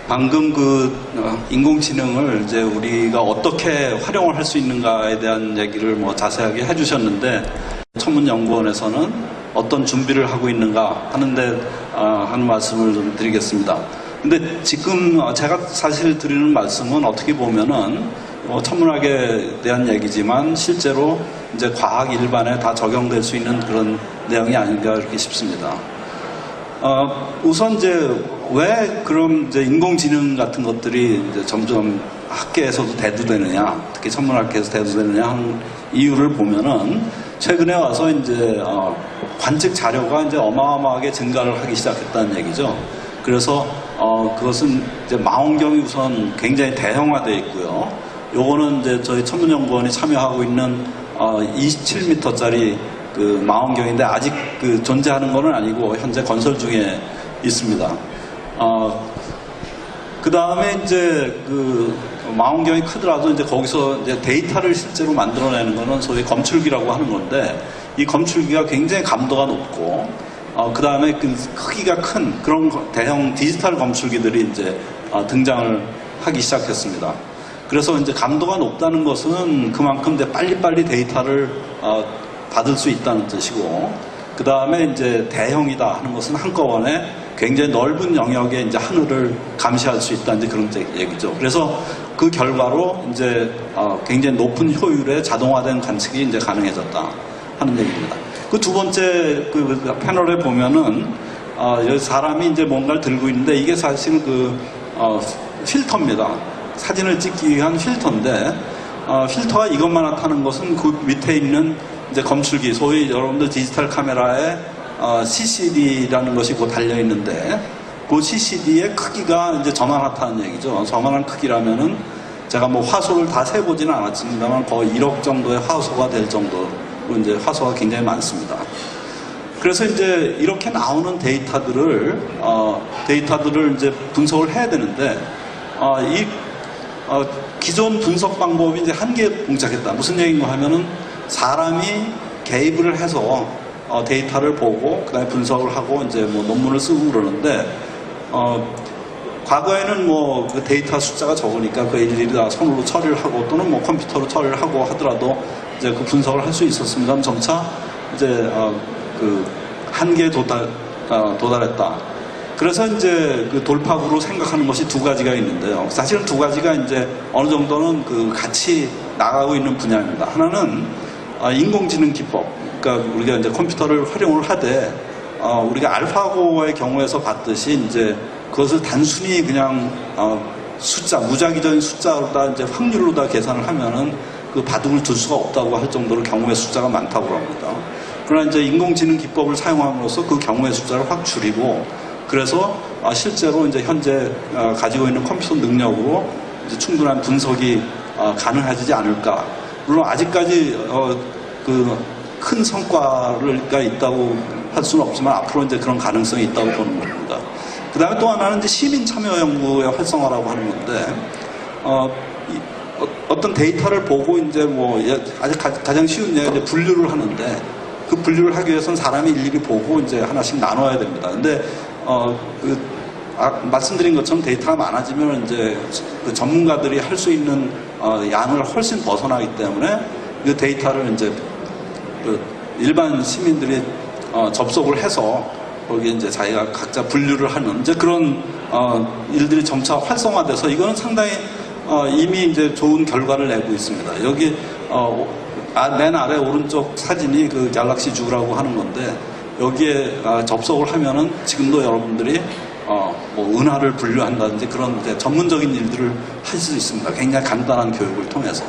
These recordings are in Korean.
방금 인공지능을 이제 우리가 어떻게 활용을 할 수 있는가에 대한 얘기를 뭐 자세하게 해주셨는데, 천문연구원에서는 어떤 준비를 하고 있는가 하는데 하는 말씀을 좀 드리겠습니다. 근데 지금 제가 사실 드리는 말씀은 어떻게 보면은 천문학에 대한 얘기지만 실제로 이제 과학 일반에 다 적용될 수 있는 그런 내용이 아닌가 이렇게 싶습니다. 우선 이제 왜 그럼 이제 인공지능 같은 것들이 이제 점점 학계에서도 대두되느냐, 특히 천문학계에서 대두되느냐 하는 이유를 보면은 최근에 와서 이제 관측 자료가 이제 어마어마하게 증가를 하기 시작했다는 얘기죠. 그래서 그것은 이제 망원경이 우선 굉장히 대형화되어 있고요. 요거는 이제 저희 천문연구원이 참여하고 있는 27m짜리 그 망원경인데 아직 그 존재하는 건 아니고 현재 건설 중에 있습니다. 그 다음에 이제 그 망원경이 크더라도 이제 거기서 이제 데이터를 실제로 만들어내는 거는 소위 검출기라고 하는 건데, 이 검출기가 굉장히 감도가 높고, 그 다음에 그 크기가 큰 그런 대형 디지털 검출기들이 이제 등장을 하기 시작했습니다. 그래서 이제 감도가 높다는 것은 그만큼 이제 빨리빨리 데이터를 받을 수 있다는 뜻이고, 그 다음에 이제 대형이다 하는 것은 한꺼번에 굉장히 넓은 영역의 이제 하늘을 감시할 수 있다는 그런 얘기죠. 그래서 그 결과로 이제 굉장히 높은 효율의 자동화된 관측이 이제 가능해졌다 하는 얘기입니다. 그 두 번째 그 패널에 보면은 여기 사람이 이제 뭔가를 들고 있는데 이게 사실 필터입니다. 사진을 찍기 위한 필터인데 필터가 이것만 나타나는 것은 그 밑에 있는 이제 검출기, 소위 여러분들 디지털 카메라에 CCD라는 것이 곧 달려 있는데, 그 CCD의 크기가 이제 저만하다는 얘기죠. 저만한 크기라면은 제가 뭐 화소를 다 세보지는 않았습니다만 거의 1억 정도의 화소가 될 정도로 이제 화소가 굉장히 많습니다. 그래서 이제 이렇게 나오는 데이터들을 이제 분석을 해야 되는데, 기존 분석 방법이 이제 한계에 봉착했다. 무슨 얘기인가 하면은 사람이 개입을 해서 데이터를 보고 그다음에 분석을 하고 이제 뭐 논문을 쓰고 그러는데, 과거에는 뭐 그 데이터 숫자가 적으니까 그 일일이 다 손으로 처리를 하고 또는 뭐 컴퓨터로 처리를 하고 하더라도 이제 그 분석을 할 수 있었습니다. 점차 이제 그 한계에 도달했다. 그래서 이제 그 돌파구로 생각하는 것이 두 가지가 있는데요. 사실은 두 가지가 이제 어느 정도는 그 같이 나가고 있는 분야입니다. 하나는 인공지능 기법. 그러니까 우리가 이제 컴퓨터를 활용을 하되 우리가 알파고의 경우에서 봤듯이 이제 그것을 단순히 그냥 숫자, 무작위적인 숫자로다 이제 확률로다 계산을 하면은 그 바둑을 둘 수가 없다고 할 정도로 경우의 숫자가 많다고 합니다. 그러나 이제 인공지능 기법을 사용함으로써 그 경우의 숫자를 확 줄이고, 그래서 실제로 이제 현재 가지고 있는 컴퓨터 능력으로 이제 충분한 분석이 가능하지 않을까. 물론 아직까지 그 큰 성과가 있다고 할 수는 없지만 앞으로 이제 그런 가능성이 있다고 보는 겁니다. 그 다음에 또 하나는 이제 시민 참여 연구의 활성화라고 하는 건데, 어떤 데이터를 보고 이제 뭐 아주 가장 쉬운 예가 이제 분류를 하는데, 그 분류를 하기 위해서는 사람이 일일이 보고 이제 하나씩 나눠야 됩니다. 근데 말씀드린 것처럼 데이터가 많아지면 이제 그 전문가들이 할 수 있는 양을 훨씬 벗어나기 때문에 그 데이터를 이제 그 일반 시민들이 접속을 해서 거기에 이제 자기가 각자 분류를 하는 이제 그런 일들이 점차 활성화돼서 이거는 상당히 이미 이제 좋은 결과를 내고 있습니다. 여기 맨 아래 오른쪽 사진이 그 갤럭시 주라고 하는 건데, 여기에 접속을 하면은 지금도 여러분들이 뭐 은하를 분류한다든지 그런 이제 전문적인 일들을 할 수 있습니다. 굉장히 간단한 교육을 통해서.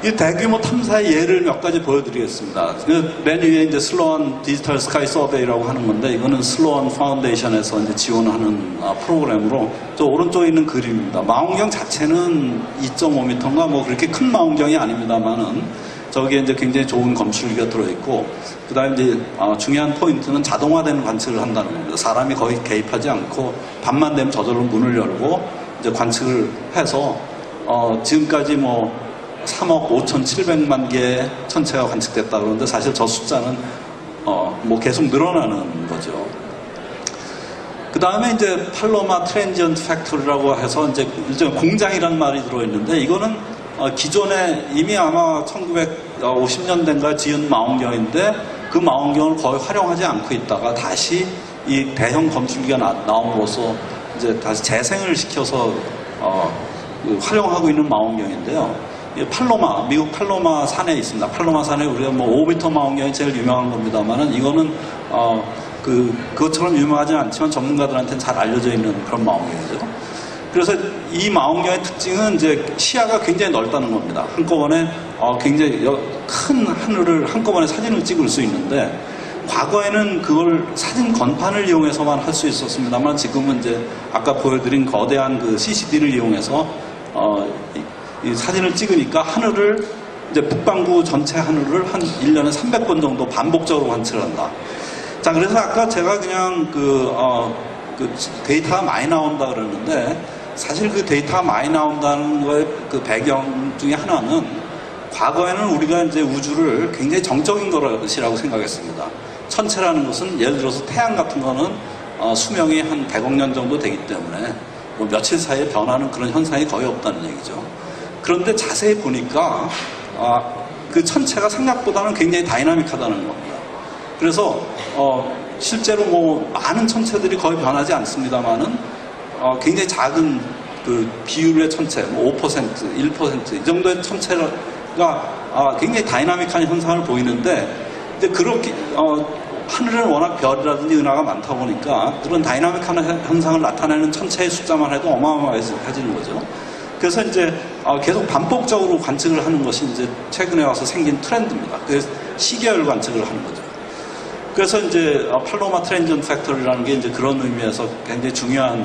이 대규모 탐사의 예를 몇 가지 보여드리겠습니다. 맨 위에 이제 슬로원 디지털 스카이 서베이라고 하는 건데, 이거는 슬로원 파운데이션에서 이제 지원하는 프로그램으로, 저 오른쪽에 있는 그림입니다. 망원경 자체는 2.5m인가 뭐 그렇게 큰 망원경이 아닙니다만은 저기에 이제 굉장히 좋은 검출기가 들어있고, 그 다음에 이제 중요한 포인트는 자동화되는 관측을 한다는 겁니다. 사람이 거의 개입하지 않고 밤만 되면 저절로 문을 열고 이제 관측을 해서 지금까지 뭐 3억 5,700만 개의 천체가 관측됐다 그러는데, 사실 저 숫자는 뭐 계속 늘어나는 거죠. 그 다음에 이제 팔로마 트랜지언트 팩토리라고 해서 이제 일종의 공장이라는 말이 들어있는데, 이거는 기존에 이미 아마 1950년대인가 지은 망원경인데 그 망원경을 거의 활용하지 않고 있다가 다시 이 대형 검출기가 나옴으로써 이제 다시 재생을 시켜서 활용하고 있는 망원경인데요. 팔로마, 미국 팔로마 산에 있습니다. 팔로마 산에 우리가 뭐 5m 망원경이 제일 유명한 겁니다만은, 이거는 그것처럼 유명하지 않지만 전문가들한테는 잘 알려져 있는 그런 망원경이죠. 그래서 이 망원경의 특징은 이제 시야가 굉장히 넓다는 겁니다. 한꺼번에 굉장히 큰 하늘을 한꺼번에 사진을 찍을 수 있는데, 과거에는 그걸 사진 건판을 이용해서만 할 수 있었습니다만, 지금은 이제 아까 보여드린 거대한 그 CCD를 이용해서 이 사진을 찍으니까 하늘을 이제 북반구 전체 하늘을 한 1년에 300번 정도 반복적으로 관측한다. 자, 그래서 아까 제가 그냥 그 데이터가 많이 나온다 그러는데, 사실 그 데이터가 많이 나온다는 거의 그 배경 중에 하나는, 과거에는 우리가 이제 우주를 굉장히 정적인 것이라고 생각했습니다. 천체라는 것은 예를 들어서 태양 같은 거는 수명이 한 100억 년 정도 되기 때문에 뭐 며칠 사이에 변하는 그런 현상이 거의 없다는 얘기죠. 그런데 자세히 보니까 그 천체가 생각보다는 굉장히 다이나믹하다는 겁니다. 그래서 실제로 뭐 많은 천체들이 거의 변하지 않습니다만은 굉장히 작은 그 비율의 천체, 뭐 5%, 1% 이 정도의 천체가 굉장히 다이나믹한 현상을 보이는데, 근데 그렇게 하늘에는 워낙 별이라든지 은하가 많다 보니까 그런 다이나믹한 현상을 나타내는 천체의 숫자만 해도 어마어마해지는 거죠. 그래서 이제 계속 반복적으로 관측을 하는 것이 이제 최근에 와서 생긴 트렌드입니다. 그래서 시계열 관측을 하는 거죠. 그래서 이제 팔로마 트랜지언트 팩터리라는 게 이제 그런 의미에서 굉장히 중요한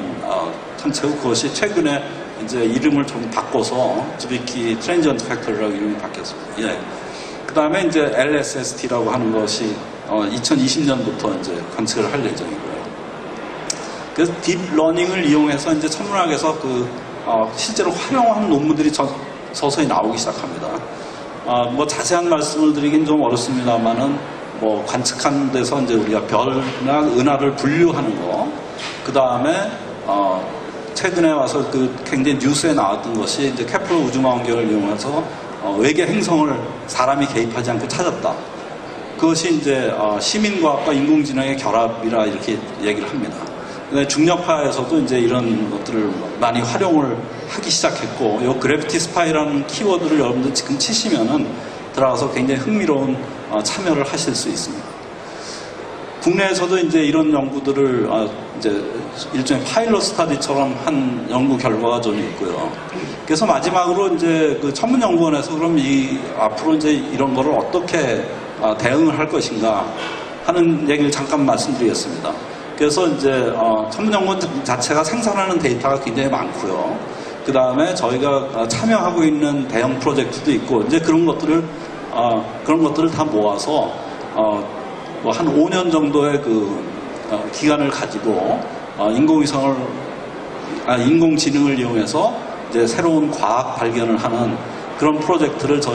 천체고, 그것이 최근에 이제 이름을 좀 바꿔서 주비키 트랜지언트 팩터리라고 이름이 바뀌었습니다. 예. 그 다음에 이제 LSST라고 하는 것이 2020년부터 이제 관측을 할 예정이고요. 그래서 딥러닝을 이용해서 이제 천문학에서 실제로 활용하는 논문들이 서서히 나오기 시작합니다. 뭐 자세한 말씀을 드리긴 좀 어렵습니다만은, 뭐 관측하는 데서 이제 우리가 별이나 은하를 분류하는 거, 그 다음에 최근에 와서 굉장히 뉴스에 나왔던 것이 이제 케플러 우주망원경을 이용해서 외계 행성을 사람이 개입하지 않고 찾았다. 그것이 이제 시민과학과 인공지능의 결합이라 이렇게 얘기를 합니다. 중력파에서도 이제 이런 것들을 많이 활용을 하기 시작했고, 이 그래비티 스파이라는 키워드를 여러분들 지금 치시면은 들어가서 굉장히 흥미로운 참여를 하실 수 있습니다. 국내에서도 이제 이런 연구들을 이제 일종의 파일럿 스터디처럼 한 연구 결과가 좀 있고요. 그래서 마지막으로 이제 그 천문연구원에서 그럼 앞으로 이제 이런 거를 어떻게 대응을 할 것인가 하는 얘기를 잠깐 말씀드리겠습니다. 그래서 이제 천문연구원 자체가 생산하는 데이터가 굉장히 많고요. 그 다음에 저희가 참여하고 있는 대형 프로젝트도 있고, 이제 그런 것들을 다 모아서 뭐 한 5년 정도의 기간을 가지고 인공지능을 이용해서 이제 새로운 과학 발견을 하는 그런 프로젝트를 저희